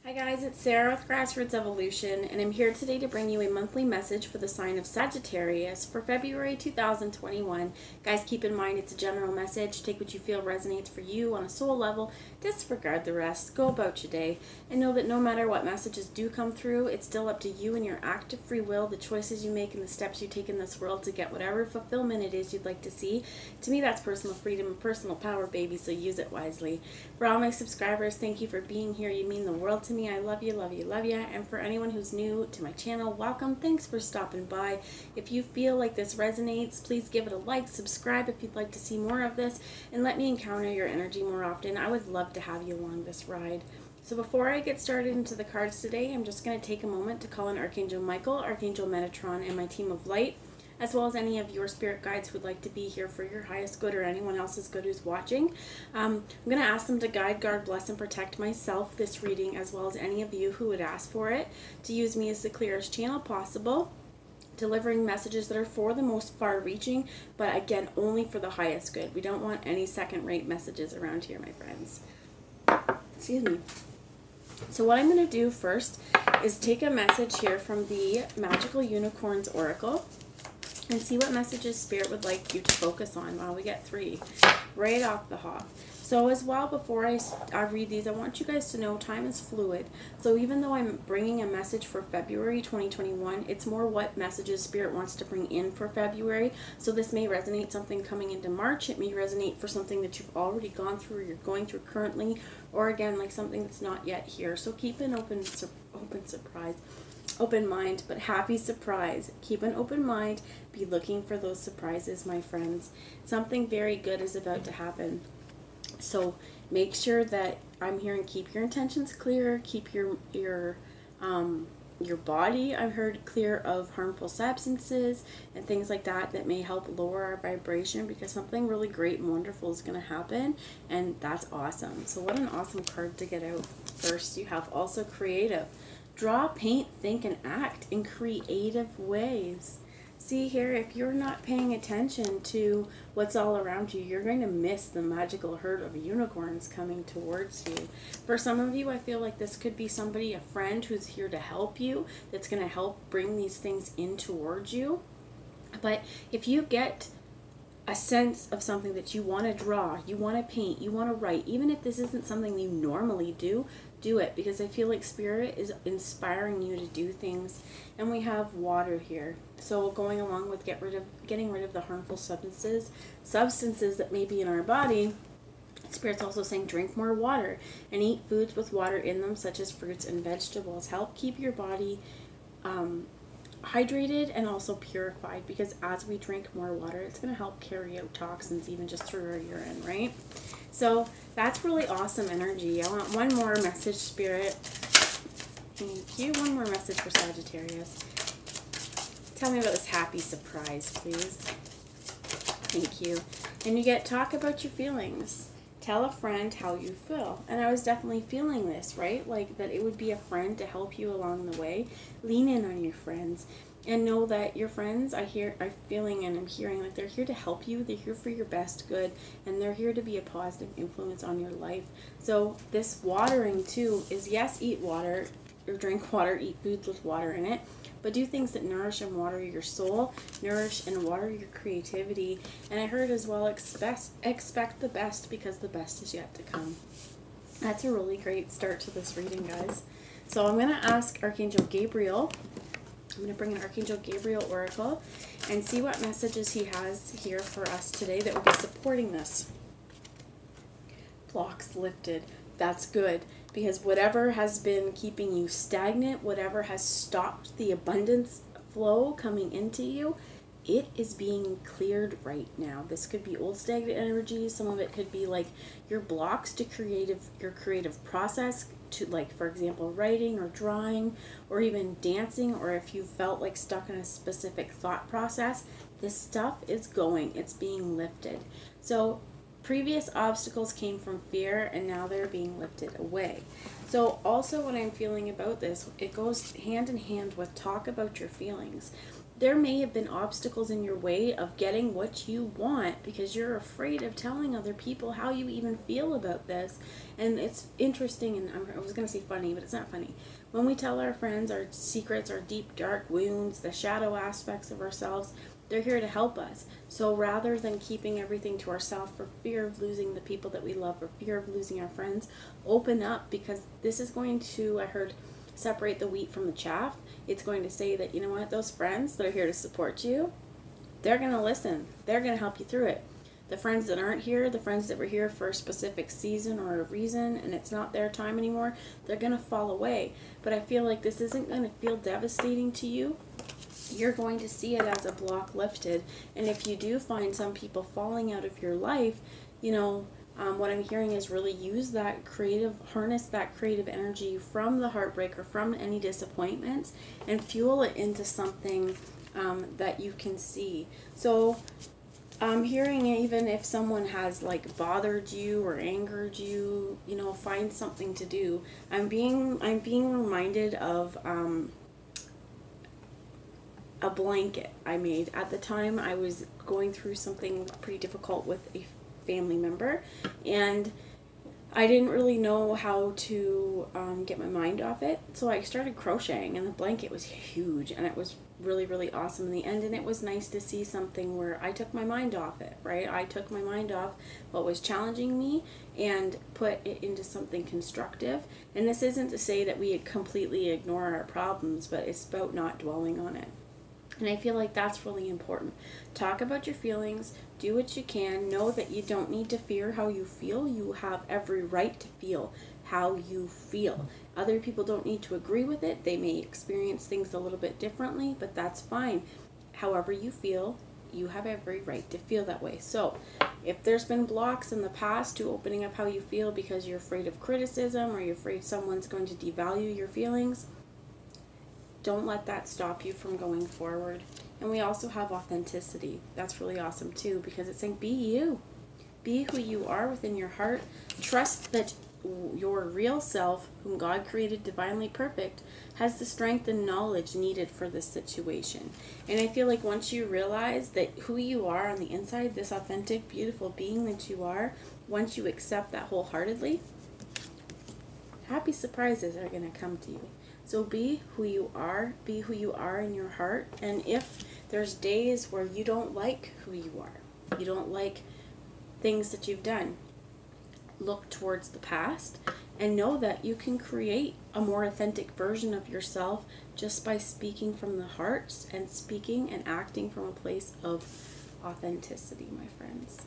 Hi guys, it's Sarah with Grassroots Evolution, and I'm here today to bring you a monthly message for the sign of Sagittarius for February 2021. Guys, keep in mind it's a general message. Take what you feel resonates for you on a soul level. Disregard the rest. Go about your day. And know that no matter what messages do come through, it's still up to you and your active free will, the choices you make and the steps you take in this world to get whatever fulfillment it is you'd like to see. To me, that's personal freedom and personal power, baby, so use it wisely. For all my subscribers, thank you for being here. You mean the world to me. I love you, love you, love you. And for anyone who's new to my channel, welcome. Thanks for stopping by. If you feel like this resonates, please give it a like, subscribe if you'd like to see more of this, and let me encounter your energy more often. I would love to have you along this ride. So before I get started into the cards today, I'm just going to take a moment to call in Archangel Michael, Archangel Metatron, and my team of light, as well as any of your spirit guides who would like to be here for your highest good or anyone else's good who's watching. I'm going to ask them to guide, guard, bless, and protect myself this reading, as well as any of you who would ask for it, to use me as the clearest channel possible, delivering messages that are for the most far-reaching, but again, only for the highest good. We don't want any second-rate messages around here, my friends. Excuse me. So what I'm going to do first is take a message here from the Magical Unicorns Oracle and see what messages Spirit would like you to focus on. Wow, we get 3 right off the hop. So as well, before I read these, I want you guys to know time is fluid. So even though I'm bringing a message for February 2021, it's more what messages Spirit wants to bring in for February. So this may resonate something coming into March. It may resonate for something that you've already gone through or you're going through currently, or again, like something that's not yet here. So keep an open mind, but happy surprise. Keep an open mind. Be looking for those surprises, my friends. Something very good is about to happen. So make sure that I'm hearing keep your intentions clear, keep your body, I've heard, clear of harmful substances and things like that that may help lower our vibration, because something really great and wonderful is going to happen, and that's awesome. So what an awesome card to get out. First, you have also creative. Draw, paint, think, and act in creative ways. See here, if you're not paying attention to what's all around you, you're going to miss the magical herd of unicorns coming towards you. For some of you, I feel like this could be somebody, a friend who's here to help you, that's going to help bring these things in towards you. But if you get a sense of something that you want to draw, you want to paint, you want to write, even if this isn't something you normally do, do it, because I feel like Spirit is inspiring you to do things. And we have water here, so going along with getting rid of the harmful substances that may be in our body, Spirit's also saying drink more water and eat foods with water in them, such as fruits and vegetables. Help keep your body hydrated and also purified, because as we drink more water, it's going to help carry out toxins even just through our urine, right? So that's really awesome energy. I want one more message, Spirit. Thank you. One more message for Sagittarius. Tell me about this happy surprise, please. Thank you. And you get talk about your feelings. Tell a friend how you feel. And I was definitely feeling this, right? Like that it would be a friend to help you along the way. Lean in on your friends. And know that your friends, I'm feeling and I'm hearing like they're here to help you. They're here for your best good. And they're here to be a positive influence on your life. So this watering too is, yes, eat water or drink water, eat foods with water in it. But do things that nourish and water your soul, nourish and water your creativity. And I heard as well, expect the best, because the best is yet to come. That's a really great start to this reading, guys. So I'm going to ask Archangel Gabriel. I'm going to bring an Archangel Gabriel Oracle and see what messages he has here for us today that will be supporting this. Blocks lifted. That's good, because whatever has been keeping you stagnant, whatever has stopped the abundance flow coming into you, it is being cleared right now. This could be old stagnant energy. Some of it could be like your blocks to your creative process, to, like, for example, writing or drawing or even dancing, or if you felt like stuck in a specific thought process. This stuff is going, it's being lifted. So previous obstacles came from fear, and now they're being lifted away. So also what I'm feeling about this, it goes hand in hand with talk about your feelings. there may have been obstacles in your way of getting what you want because you're afraid of telling other people how you even feel about this. And it's interesting, and I was going to say funny, but it's not funny. When we tell our friends our secrets, our deep, dark wounds, the shadow aspects of ourselves, they're here to help us. So rather than keeping everything to ourselves for fear of losing the people that we love, or fear of losing our friends, open up, because this is going to, I heard, separate the wheat from the chaff. It's going to say that, you know what, those friends that are here to support you, they're going to listen. They're going to help you through it. The friends that aren't here, the friends that were here for a specific season or a reason, and it's not their time anymore, they're going to fall away. But I feel like this isn't going to feel devastating to you. You're going to see it as a block lifted. And if you do find some people falling out of your life, you know, what I'm hearing is really use that harness that creative energy from the heartbreak or from any disappointments and fuel it into something that you can see. So I'm hearing, even if someone has like bothered you or angered you, you know, find something to do. I'm being reminded of a blanket I made. At the time I was going through something pretty difficult with a family member, and I didn't really know how to get my mind off it, so I started crocheting, and the blanket was huge, and it was really, really awesome in the end. And it was nice to see something where I took my mind off it, right? I took my mind off what was challenging me and put it into something constructive. And this isn't to say that we completely ignore our problems, but it's about not dwelling on it. And I feel like that's really important. Talk about your feelings, do what you can, know that you don't need to fear how you feel. You have every right to feel how you feel. Other people don't need to agree with it. They may experience things a little bit differently, but that's fine. However you feel, you have every right to feel that way. So if there's been blocks in the past to opening up how you feel because you're afraid of criticism or you're afraid someone's going to devalue your feelings, don't let that stop you from going forward. And we also have authenticity. That's really awesome too, because it's saying be you. Be who you are within your heart. Trust that your real self, whom God created divinely perfect, has the strength and knowledge needed for this situation. And I feel like once you realize that who you are on the inside, this authentic, beautiful being that you are, once you accept that wholeheartedly, happy surprises are going to come to you. So be who you are in your heart. And if there's days where you don't like who you are, you don't like things that you've done, look towards the past and know that you can create a more authentic version of yourself just by speaking from the heart and speaking and acting from a place of authenticity, my friends.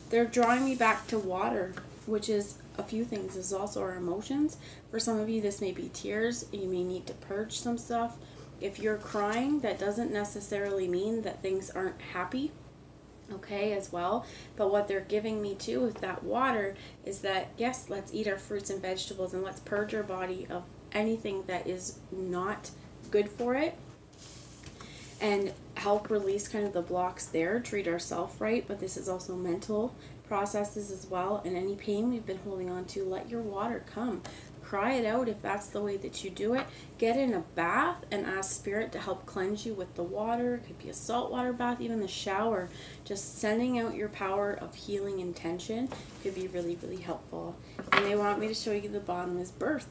They're drawing me back to water, which is a few things. This is also our emotions. For some of you, this may be tears. You may need to purge some stuff. If you're crying, that doesn't necessarily mean that things aren't happy, okay, as well. But what they're giving me too with that water is that, yes, let's eat our fruits and vegetables and let's purge our body of anything that is not good for it and help release kind of the blocks there, treat ourselves right. But this is also mental processes as well, and any pain we've been holding on to, let your water come. Cry it out if that's the way that you do it. Get in a bath and ask Spirit to help cleanse you with the water. It could be a saltwater bath, even the shower. Just sending out your power of healing intention could be really, really helpful. And they want me to show you the bottom is birth.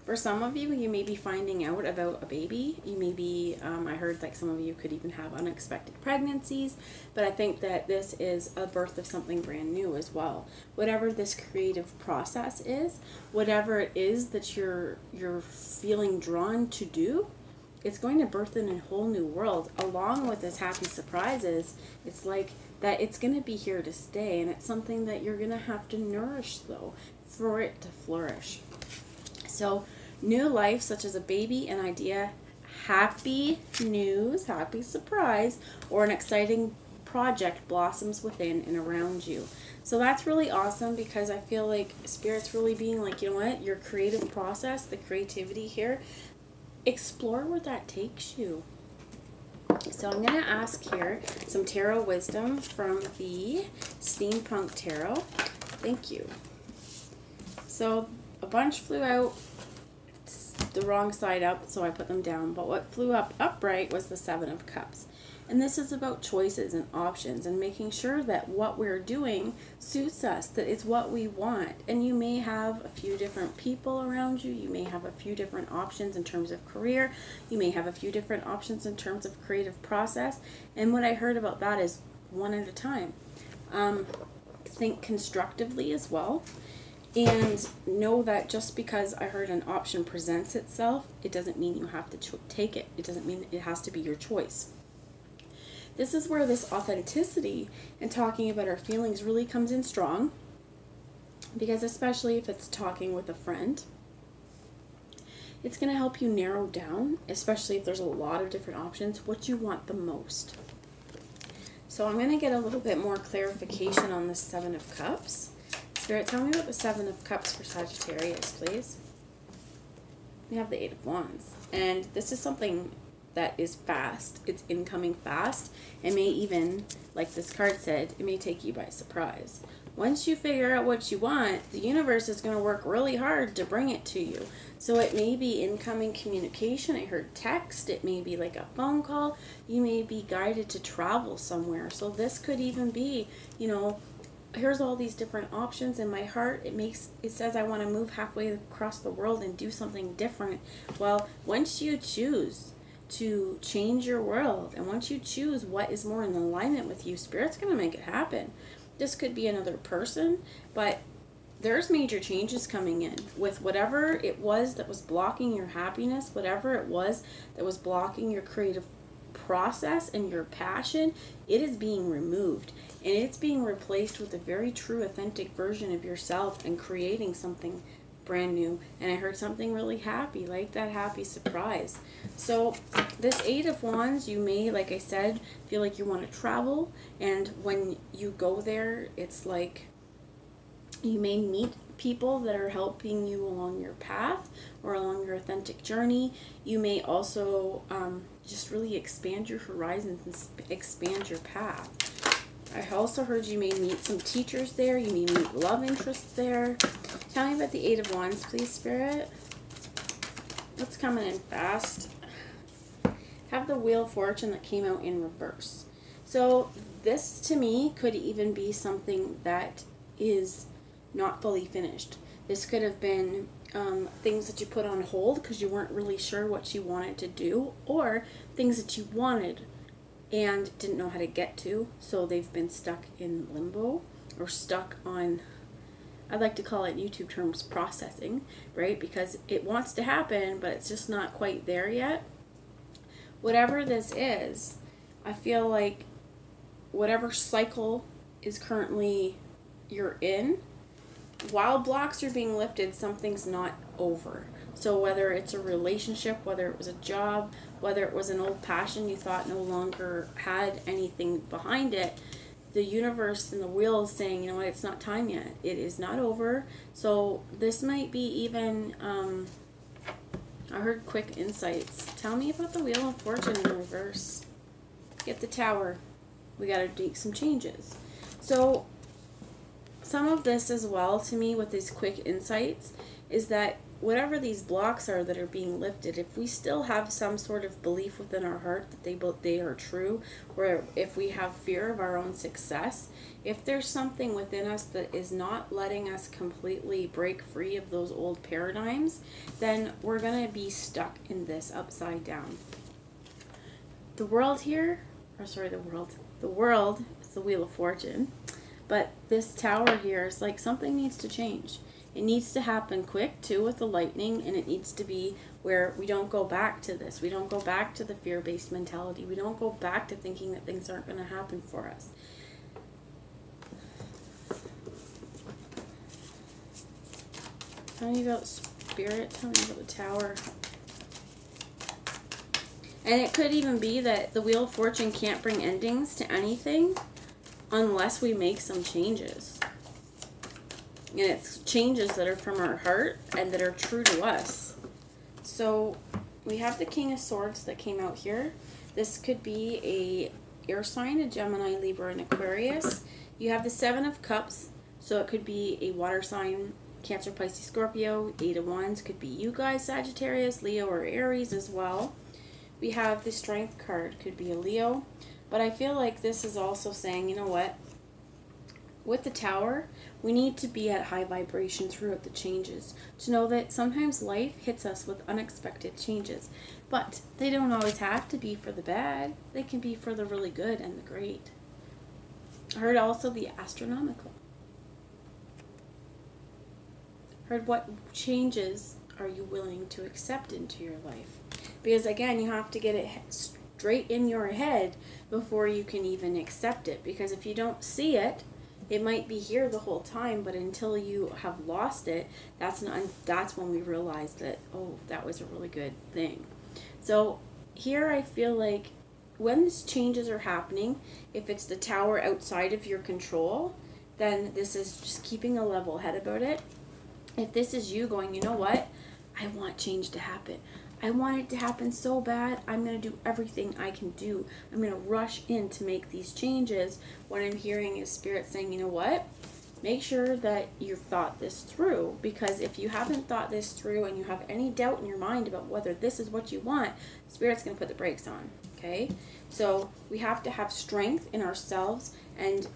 For some of you, you may be finding out about a baby. You may be, I heard like some of you could even have unexpected pregnancies, but I think that this is a birth of something brand new as well. Whatever this creative process is, whatever it is that you're feeling drawn to do, it's going to birth in a whole new world. Along with this happy surprises, it's like that it's going to be here to stay, and it's something that you're going to have to nourish though for it to flourish. So new life, such as a baby, an idea, happy news, happy surprise, or an exciting project blossoms within and around you. So that's really awesome, because I feel like Spirit's really being like, you know what, your creative process, the creativity here, explore where that takes you. So I'm going to ask here some tarot wisdom from the Steampunk Tarot. Thank you. So a bunch flew out the wrong side up, so I put them down. But what flew up upright was the 7 of Cups. And this is about choices and options and making sure that what we're doing suits us, that it's what we want. And you may have a few different people around you. You may have a few different options in terms of career. You may have a few different options in terms of creative process. And what I heard about that is one at a time. Think constructively as well. And know that just because I heard an option presents itself, it doesn't mean you have to take it. It doesn't mean it has to be your choice. This is where this authenticity and talking about our feelings really comes in strong, because especially if it's talking with a friend, it's going to help you narrow down, especially if there's a lot of different options, what you want the most. So I'm going to get a little bit more clarification on the Seven of Cups. Spirit, tell me about the Seven of Cups for Sagittarius, please. We have the Eight of Wands, and this is something that is fast. It's incoming fast. It may even, like this card said, it may take you by surprise. Once you figure out what you want, the universe is going to work really hard to bring it to you. So it may be incoming communication. I heard text. It may be like a phone call. You may be guided to travel somewhere. So this could even be, you know, here's all these different options in my heart. It says I want to move halfway across the world and do something different. Well, once you choose to change your world, and once you choose what is more in alignment with you, Spirit's going to make it happen. This could be another person, but there's major changes coming in with whatever it was that was blocking your happiness, whatever it was that was blocking your creative process and your passion. It is being removed, and it's being replaced with a very true, authentic version of yourself and creating something brand new. And I heard something really happy, like that happy surprise. So this Eight of Wands, you may, like I said, feel like you want to travel, and when you go there, it's like you may meet people that are helping you along your path or along your authentic journey. You may also just really expand your horizons and expand your path. I also heard you may meet some teachers there. You may meet love interests there. Tell me about the Eight of Wands, please, Spirit. What's coming in fast? Have the Wheel of Fortune that came out in reverse. So this, to me, could even be something that is not fully finished. This could have been things that you put on hold because you weren't really sure what you wanted to do, or things that you wanted and didn't know how to get to, so they've been stuck in limbo or stuck on, I like to call it YouTube terms, processing, right? Because it wants to happen, but it's just not quite there yet. Whatever this is, I feel like whatever cycle is currently you're in, while blocks are being lifted, something's not over. So whether it's a relationship, whether it was a job, whether it was an old passion you thought no longer had anything behind it, the universe and the wheel is saying, you know what, it's not time yet. It is not over. So this might be even, I heard quick insights. Tell me about the Wheel of Fortune in reverse. Get the Tower. We got to make some changes. So some of this as well, to me, with these quick insights, is that whatever these blocks are that are being lifted, if we still have some sort of belief within our heart that they are true, or if we have fear of our own success, if there's something within us that is not letting us completely break free of those old paradigms, then we're going to be stuck in this upside down. The world here, or sorry, the world is the Wheel of Fortune, but this Tower here is like something needs to change. It needs to happen quick, too, with the lightning, and it needs to be where we don't go back to this. We don't go back to the fear-based mentality. We don't go back to thinking that things aren't going to happen for us. Tell me about Spirit. Tell me about the Tower. And it could even be that the Wheel of Fortune can't bring endings to anything unless we make some changes. And it's changes that are from our heart and that are true to us. So we have the King of Swords that came out here. This could be a air sign, a Gemini, Libra, and Aquarius. You have the Seven of Cups, so it could be a water sign, Cancer, Pisces, Scorpio. Eight of Wands could be you guys, Sagittarius, Leo, or Aries as well. We have the Strength card, could be a Leo. But I feel like this is also saying, you know what? With the Tower, we need to be at high vibration throughout the changes. To know that sometimes life hits us with unexpected changes. But they don't always have to be for the bad. They can be for the really good and the great. I heard also the astronomical. Heard what changes are you willing to accept into your life? Because again, you have to get it straight in your head before you can even accept it. Because if you don't see it, it might be here the whole time, but until you have lost it, that's when we realize that, oh, that was a really good thing. So here I feel like when these changes are happening, if it's the Tower outside of your control, then this is just keeping a level head about it. If this is you going, you know what? I want change to happen. I want it to happen so bad. I'm going to do everything I can do. I'm going to rush in to make these changes. What I'm hearing is Spirit saying, you know what? Make sure that you've thought this through, because if you haven't thought this through and you have any doubt in your mind about whether this is what you want, Spirit's going to put the brakes on, okay? So we have to have strength in ourselves and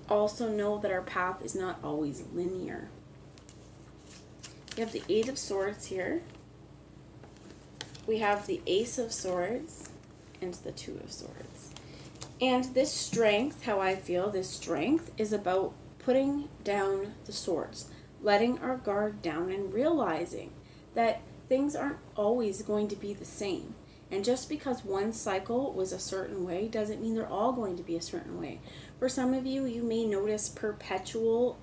also know that our path is not always linear. We have the Eight of Swords here. We have the Ace of Swords and the Two of Swords. And this strength, how I feel, this strength is about putting down the swords, letting our guard down and realizing that things aren't always going to be the same. And just because one cycle was a certain way doesn't mean they're all going to be a certain way. For some of you, you may notice perpetual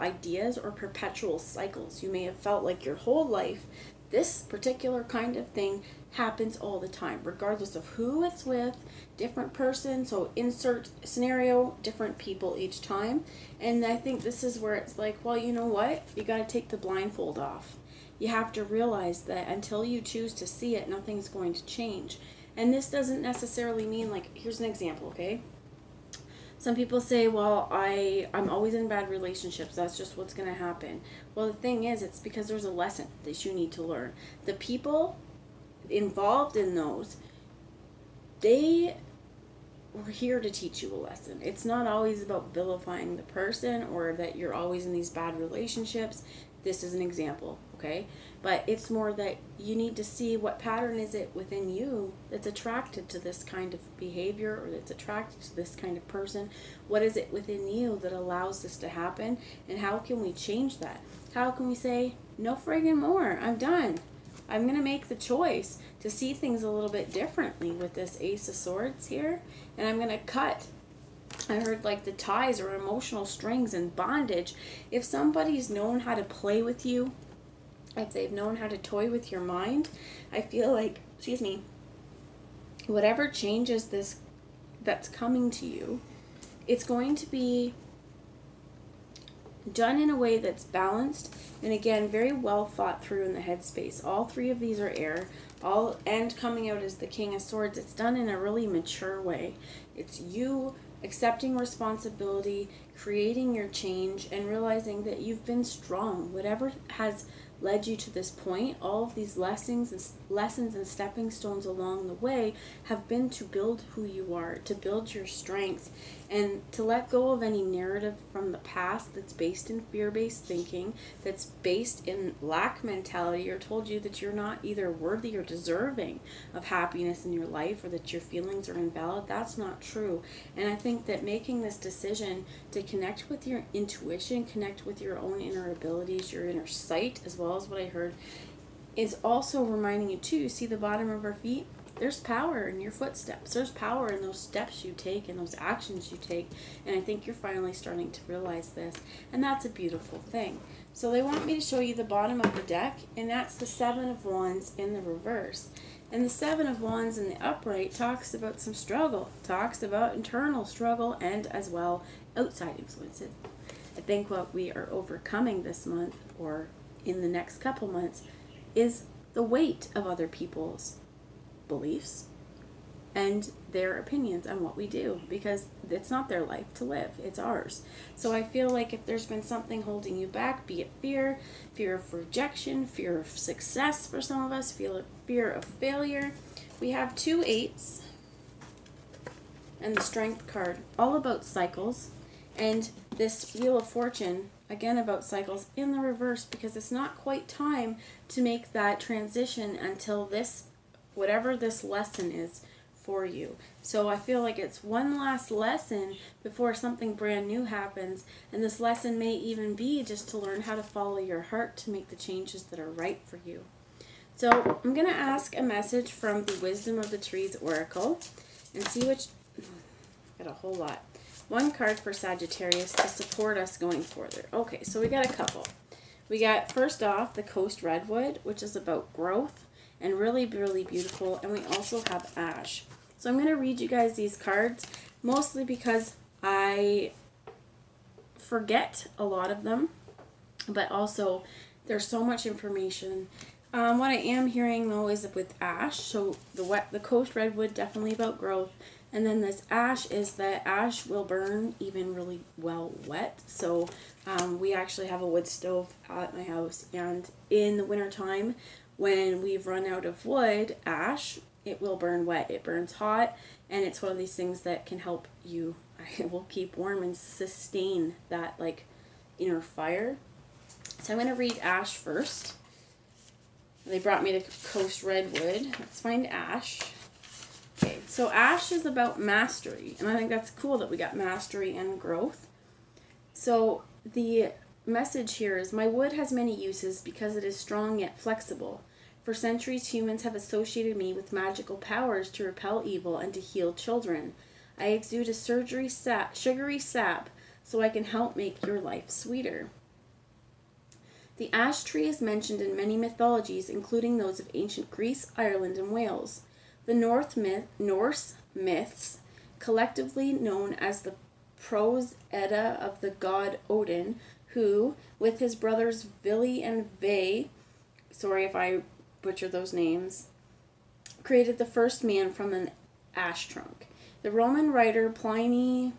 ideas or perpetual cycles. You may have felt like your whole life this particular kind of thing happens all the time, regardless of who it's with, different person, so insert scenario, different people each time. And I think this is where it's like, well, you know what? You got to take the blindfold off. You have to realize that until you choose to see it, nothing's going to change. And this doesn't necessarily mean, like, here's an example, okay? Some people say, well, I'm always in bad relationships. That's just what's going to happen. Well, the thing is, it's because there's a lesson that you need to learn. The people involved in those, they were here to teach you a lesson. It's not always about vilifying the person or that you're always in these bad relationships. This is an example, okay? But it's more that you need to see what pattern is it within you that's attracted to this kind of behavior or that's attracted to this kind of person. What is it within you that allows this to happen? And how can we change that? How can we say, no friggin' more, I'm done. I'm going to make the choice to see things a little bit differently with this Ace of Swords here. And I'm going to cut. I heard like the ties or emotional strings and bondage. If somebody's known how to play with you, if they've known how to toy with your mind, I feel like, excuse me, whatever changes this that's coming to you, it's going to be done in a way that's balanced and again very well thought through in the headspace. All three of these are air, and coming out as the King of Swords. It's done in a really mature way. It's you accepting responsibility, creating your change, and realizing that you've been strong. Whatever has led you to this point, all of these lessons and stepping stones along the way have been to build who you are, to build your strength, and to let go of any narrative from the past that's based in fear-based thinking, that's based in lack mentality, or told you that you're not either worthy or deserving of happiness in your life, or that your feelings are invalid. That's not true. And I think that making this decision to connect with your intuition, connect with your own inner abilities, your inner sight, as well as what I heard, is also reminding you too, you see the bottom of our feet? There's power in your footsteps. There's power in those steps you take and those actions you take. And I think you're finally starting to realize this. And that's a beautiful thing. So they want me to show you the bottom of the deck, and that's the Seven of Wands in the reverse. And the Seven of Wands in the upright talks about some struggle, talks about internal struggle and as well outside influences. I think what we are overcoming this month or in the next couple months is the weight of other people's beliefs, and their opinions on what we do, because it's not their life to live, it's ours. So I feel like if there's been something holding you back, be it fear of rejection, fear of success for some of us, fear of failure. We have 2 8s and the Strength card, all about cycles, and this Wheel of Fortune, again about cycles in the reverse, because it's not quite time to make that transition until this, whatever this lesson is for you. So I feel like it's one last lesson before something brand new happens, and this lesson may even be just to learn how to follow your heart to make the changes that are right for you. So I'm going to ask a message from the Wisdom of the Trees Oracle and see which, got a whole lot. One card for Sagittarius to support us going further. Okay, so we got a couple. We got, first off, the Coast Redwood, which is about growth and really, really beautiful. And we also have Ash. So I'm going to read you guys these cards, mostly because I forget a lot of them, but also there's so much information. What I am hearing, though, is with Ash. So the Coast Redwood, definitely about growth. And then this Ash is that Ash will burn even really well wet. So we actually have a wood stove at my house. And in the wintertime, when we've run out of wood, ash, it will burn wet. It burns hot. And it's one of these things that can help you, it will keep warm and sustain that like inner fire. So I'm going to read Ash first. They brought me to Coast Redwood. Let's find Ash. Okay, so Ash is about mastery, and I think that's cool that we got mastery and growth. So the message here is, my wood has many uses because it is strong yet flexible. For centuries, humans have associated me with magical powers to repel evil and to heal children. I exude a sugary sap so I can help make your life sweeter. The ash tree is mentioned in many mythologies, including those of ancient Greece, Ireland, and Wales. The Norse myths, collectively known as the Prose Edda of the god Odin, who, with his brothers Vili and Ve, sorry if I butcher those names, created the first man from an ash trunk. The Roman writer Pliny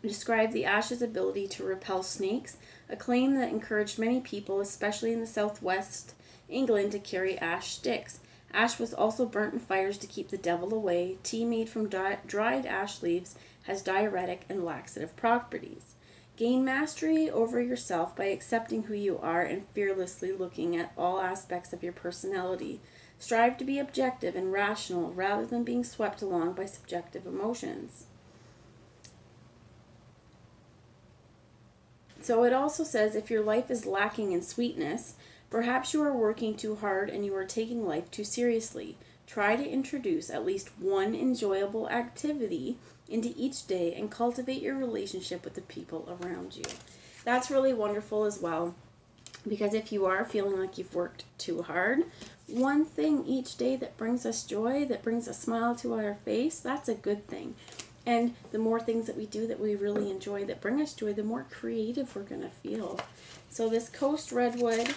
described the ash's ability to repel snakes, a claim that encouraged many people, especially in the southwest England, to carry ash sticks. Ash was also burnt in fires to keep the devil away. Tea made from dried ash leaves has diuretic and laxative properties. Gain mastery over yourself by accepting who you are and fearlessly looking at all aspects of your personality. Strive to be objective and rational rather than being swept along by subjective emotions. So it also says, if your life is lacking in sweetness, perhaps you are working too hard and you are taking life too seriously. Try to introduce at least one enjoyable activity into each day and cultivate your relationship with the people around you. That's really wonderful as well, because if you are feeling like you've worked too hard, one thing each day that brings us joy, that brings a smile to our face, that's a good thing. And the more things that we do that we really enjoy, that bring us joy, the more creative we're going to feel. So this Coast Redwood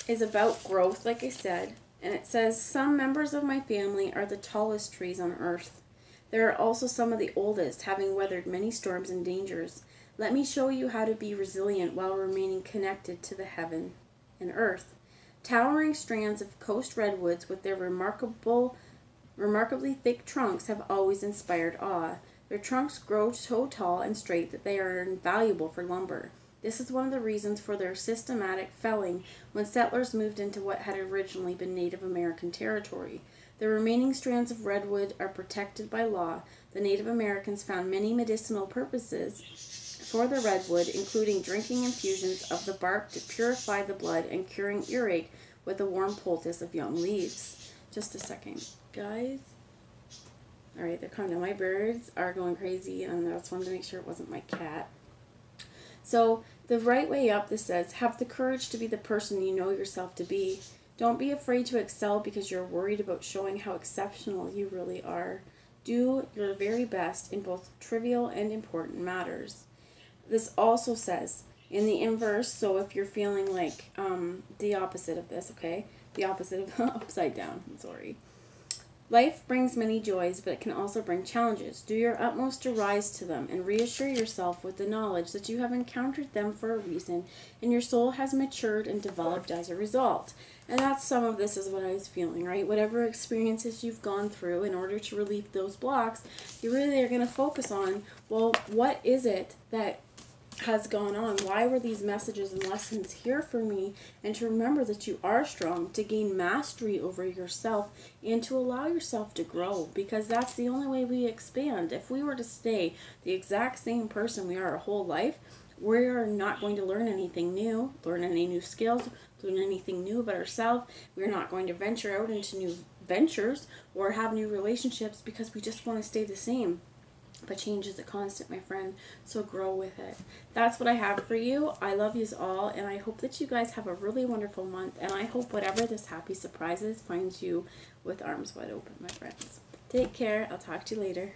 is about growth, like I said, and it says, some members of my family are the tallest trees on earth. There are also some of the oldest, having weathered many storms and dangers. Let me show you how to be resilient while remaining connected to the heaven and earth. Towering strands of coast redwoods with their remarkably thick trunks have always inspired awe. Their trunks grow so tall and straight that they are invaluable for lumber. This is one of the reasons for their systematic felling when settlers moved into what had originally been Native American territory. The remaining strands of redwood are protected by law. The Native Americans found many medicinal purposes for the redwood, including drinking infusions of the bark to purify the blood and curing earache with the warm poultice of young leaves. Just a second, guys. Alright, they're coming down. My birds are going crazy, and I just wanted to make sure it wasn't my cat. So, the right way up, this says, have the courage to be the person you know yourself to be. Don't be afraid to excel because you're worried about showing how exceptional you really are. Do your very best in both trivial and important matters. This also says, in the inverse, so if you're feeling like the opposite of this, okay? The opposite of upside down, I'm sorry. Life brings many joys, but it can also bring challenges. Do your utmost to rise to them and reassure yourself with the knowledge that you have encountered them for a reason and your soul has matured and developed as a result. And that's some of this is what I was feeling, right? Whatever experiences you've gone through, in order to relieve those blocks, you really are going to focus on, well, what is it that has gone on? Why were these messages and lessons here for me? And to remember that you are strong, to gain mastery over yourself, and to allow yourself to grow, because that's the only way we expand. If we were to stay the exact same person we are our whole life, we are not going to learn anything new, learn any new skills, learn anything new about ourselves. We're not going to venture out into new ventures or have new relationships because we just want to stay the same. But change is a constant, my friend, so grow with it. That's what I have for you. I love yous all, and I hope that you guys have a really wonderful month, and I hope whatever this happy surprises finds you with arms wide open, my friends. Take care. I'll talk to you later.